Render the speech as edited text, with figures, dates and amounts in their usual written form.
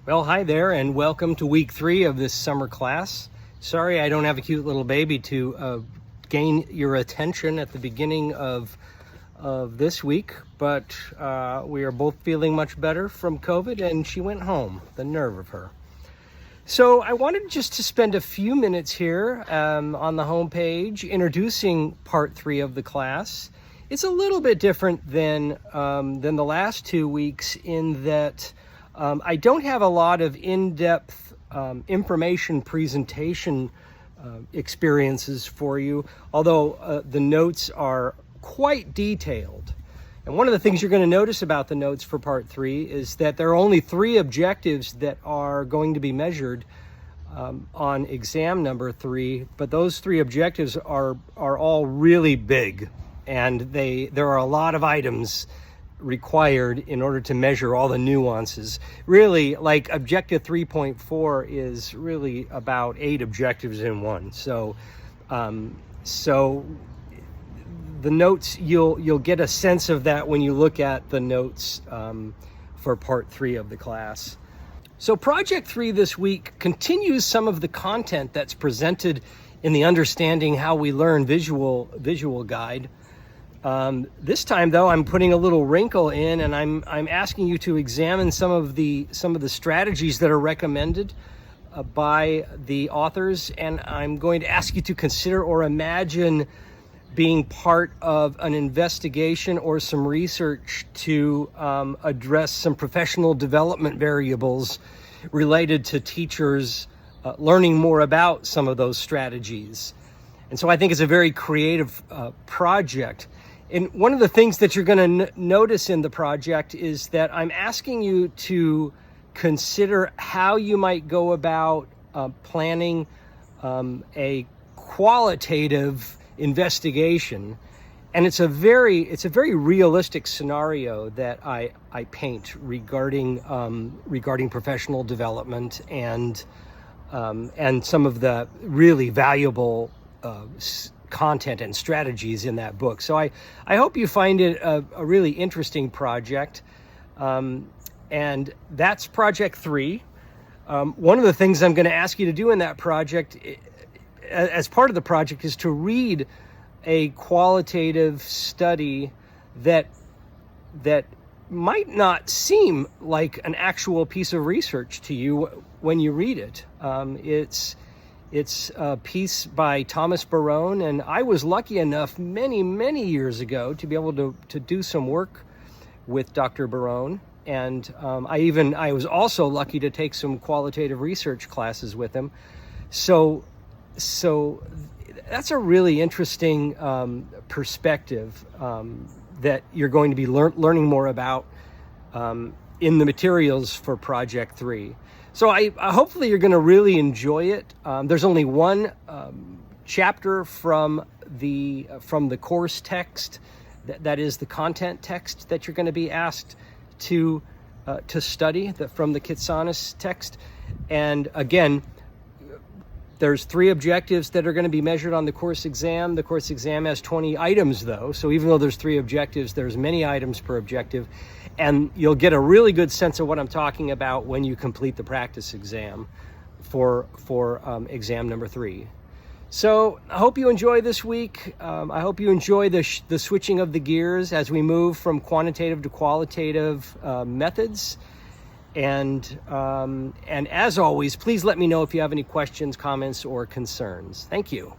Well, hi there, and welcome to week 3 of this summer class. Sorry I don't have a cute little baby to gain your attention at the beginning of this week, but we are both feeling much better from COVID, and she went home. The nerve of her. So I wanted just to spend a few minutes here on the homepage introducing part 3 of the class. It's a little bit different than the last 2 weeks in that I don't have a lot of in-depth information presentation experiences for you, although the notes are quite detailed. And one of the things you're going to notice about the notes for part 3 is that there are only 3 objectives that are going to be measured on exam number 3, but those 3 objectives are all really big, and there are a lot of items required in order to measure all the nuances. Really, like objective 3.4 is really about 8 objectives in one. So the notes, you'll get a sense of that when you look at the notes for part 3 of the class. So project 3 this week continues some of the content that's presented in the Understanding How We Learn visual guide. This time, though, I'm putting a little wrinkle in, and I'm asking you to examine some of the strategies that are recommended by the authors, and I'm going to ask you to consider or imagine being part of an investigation or some research to address some professional development variables related to teachers learning more about some of those strategies. And so I think it's a very creative project. And one of the things that you're going to notice in the project is that I'm asking you to consider how you might go about planning a qualitative investigation. And it's a very realistic scenario that I paint regarding professional development and some of the really valuable content and strategies in that book. So I hope you find it a really interesting project. And that's project 3. One of the things I'm going to ask you to do in that project, as part of the project, is to read a qualitative study that might not seem like an actual piece of research to you when you read it. It's a piece by Thomas Barone, and I was lucky enough many years ago to be able to do some work with Dr. Barone, and I was also lucky to take some qualitative research classes with him. So that's a really interesting perspective that you're going to be learning more about in the materials for Project 3. So hopefully you're going to really enjoy it. There's only one chapter from the course text, that is the content text that you're going to be asked to study from the Kitsanis text. And again, there's 3 objectives that are going to be measured on the course exam. The course exam has 20 items, though. So even though there's 3 objectives, there's many items per objective. And you'll get a really good sense of what I'm talking about when you complete the practice exam for exam number 3. So I hope you enjoy this week. I hope you enjoy the switching of the gears as we move from quantitative to qualitative methods. And as always, please let me know if you have any questions, comments, or concerns. Thank you.